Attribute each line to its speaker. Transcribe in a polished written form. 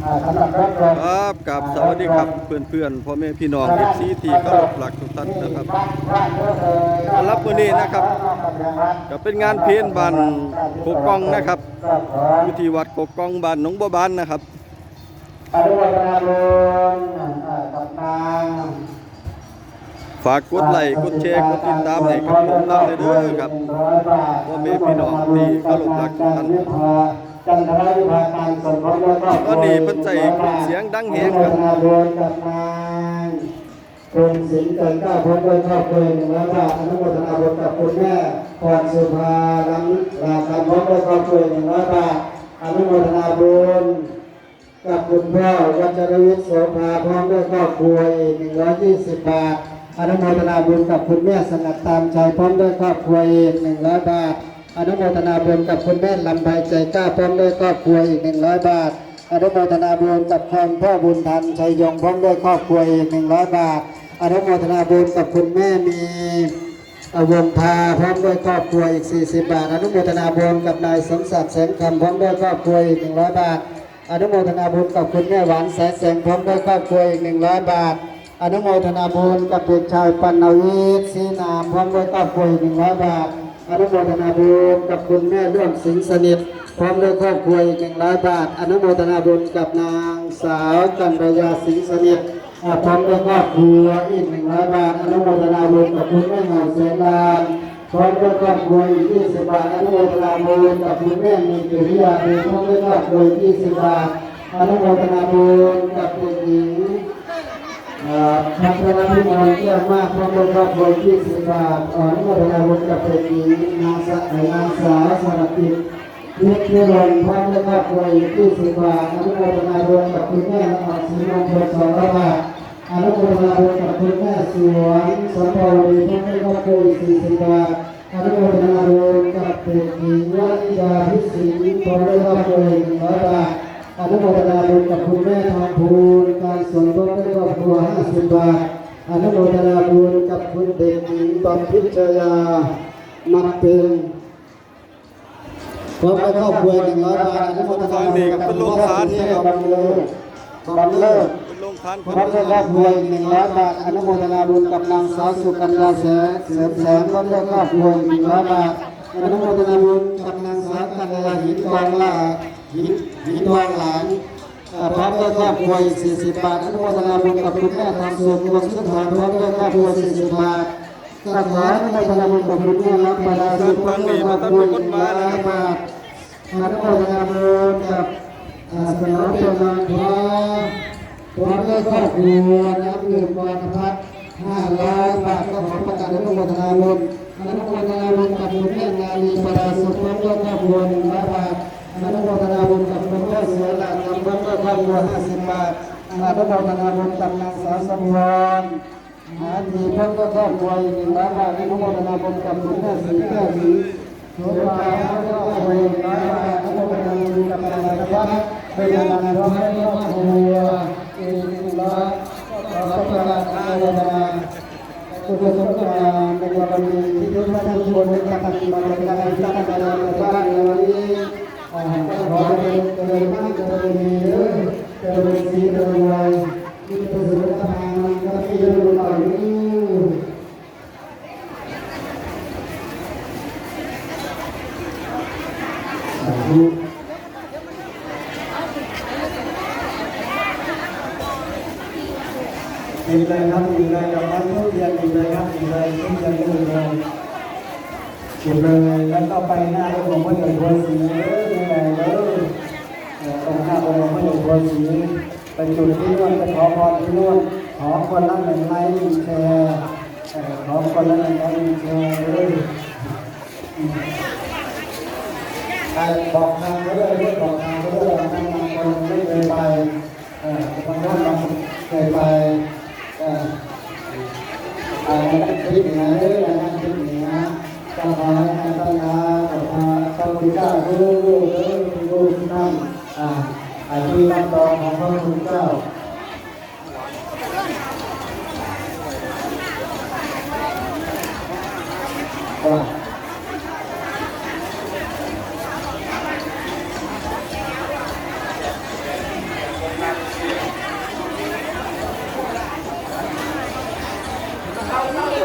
Speaker 1: ครับกับสวัสดีครับเพื่อนๆพ่อแม่พี่น้องFCที่เคารพรักทุกท่านนะครับมารับมื้อนี้นะครับก็เป็นงานเพลบ้านโคกองนะครับอยู่ที่วัดโคกองบ้านหนองบัวบานนะครับฝากกดไลค์กดแชร์กดติดตามให้กับผมตั้งเด้อครับพ่อแม่พี่น้องที่เคารพรักทุกท่านตอนนี้เพิ่นใส่เครื่องเสียงดังแฮงครับ
Speaker 2: คุณสิงห์เกินก้าวพ้นด้วยครอบครัว100 บาทอนุโมทนาบุญกับคุณแม่พรสุภาล้ำลาคำพ้นด้วยครอบครัว100 บาทอนุโมทนาบุญกับคุณพ่อวัชรวิทย์โสภาพร้อมด้วยครอบครัวอีก120 บาทอนุโมทนาบุญกับคุณแม่สงัดตามใจพร้อมด้วยครอบครัวอีก100 บาทอนุโมทนาบุญกับคุณแม่ลำไพใจกล้าพร้อมด้วยครอบครัวอีก100 บาทอนุโมทนาบุญกับพ่อบุญทันชัยยงพร้อมด้วยครอบครัวอีก100 บาทอนุโมทนาบุญกับคุณแม่มีวงพาพร้อมด้วยครอบครัวอีก40 บาทอนุโมทนาบุญกับนายสมศักดิ์แสงคำพร้อมด้วยครอบครัวอีก100 บาทอนุโมทนาบุญกับคุณแม่หวานแสแสงพร้อมด้วยครอบครัวอีก100 บาทอนุโมทนาบุญกับเด็กชายปัณวิทย์ศรีนามพร้อมด้วยครอบครัวอีก100 บาทอนุโมทนาบุญกับคุณแม่ร่วมสิงสนิทพร้อมด้วยครอบครัวอีก100 บาทอนุโมทนาบุญกับนางสาวกัญญาสิงสนิทพร้อมด้วยครอบครัวอีก100 บาทอนุโมทนาบุญกับคุณแม่หอมเสนานพร้อมด้วยครอบครัวอีก20 บาทอนุโมทนาบุญกับคุณแม่มีกิริยาดีพร้อมด้วยครอบครัว20 บาทอนุโมทนาบุญกับเด็กหญิงพัฒนาพิมลเยี่ยมมากพร้อมด้วยครอบครัว20 บาทอนุโมทนาบุญกับเด็กหญิงนางสาวสรติพิพิรนพร้อมด้วยครอบครัวอีก20 บาทอนุโมทนาบุญกับคุณแม่ละออนศรีมงคล200 บาทอนุโมทนาบุญกับคุณแม่สวนสมบูรณ์พร้อมด้วยครอบครัวอีก40 บาทอนุโมทนาบุญกับเด็กหญิงวนิดาพิสิทธิ์พร้อมด้วยครอบครัวอีก100 บาทอนุโมทนาบุญกับคุณแม่ทองภูลการสวนพร้อมด้วยครอบครัว50 บาทอนุโมทนาบุญกับคุณเด็กหญิงบำพิชยามักตึงพร้อมด้วยครอบครัว100 บาทอนุโมทนาบุญกับคุณพ่อที่บำเลิศพร้อมด้วยครอบครัว100 บาทอนุโมทนาบุญกับนางสาวสุกัญญาเสริมแสงพร้อมด้วยครอบครัว100 บาทอนุโมทนาบุญกับนางสาวกัญญาหินกองล่าหินทองหลานพร้อมด้วยครอบครัวอีก40 บาทอนุโมทนาบุญกับคุณแม่ทำส่วนรวมสุดท้ายพร้อมด้วยครอบครัว40 บาทขออนุโมทนาบุญกับคุณแม่รับประทานส่วนพร้อมด้วยครอบครัว100 บาทอนุโมทนาบุญกับสนองตัวนันทาพร้อมด้วยครอบครัวน้ำดื่มวานพัฒน์500 บาทก็ขอประกาศอนุโมทนาบุญอนุโมทนาบุญกับคุณแม่นาลีประดาสุขพร้อมด้วยครอบครัว100 บาทอนุโมทนาบุญกับคุณพ่อเสือหลักพร้อมด้วยครอบครัว50 บาทอนุโมทนาบุญกับนางสาวสมวรหาดีพร้อมด้วยครอบครัว100 บาทอนุโมทนาบุญกับคุณแม่สีแก้วสีโสภาพร้อมด้วยครอบครัว100 บาทอนุโมทนาบุญกับนางนภัสเป็นนางพร้อมด้วยครอบครัว100ขอประกาศอนุโมทนาทุกคนทุกคนในวันนี้ที่ทุกท่านทุกคนได้ปฏิบัติการในการทำงานในบ้านในวันนี้ขอเป็นเจริญมากเจริญดีเจริญสีเจริญวัยที่ประสบทางก็ที่จะรู้หน่อยนี้ดีเลยครับดีเลยกับท่านผู้เรียนดีเลยครับดีเลยผู้เรียนดีเลยดีเลยแล้วก็ไปหน้าองค์พระใหญ่บัวศรีเลยองค์หน้าองค์พระใหญ่บัวศรีไปจุดที่นู่นไปขอพรที่นู่นขอคนละ1 ไลค์แชร์ขอคนละ1 ไลค์แชร์เลยบอกทางก็ได้บอกทางก็ได้บางคนไม่เคยไปบางคนเคยไปที่เหนือด้วยนะที่เหนือก็ขอให้ตั้งนาขอพระพุทธเจ้ารู้นั่งที่รับรองของพระพุทธเจ้า
Speaker 3: เรา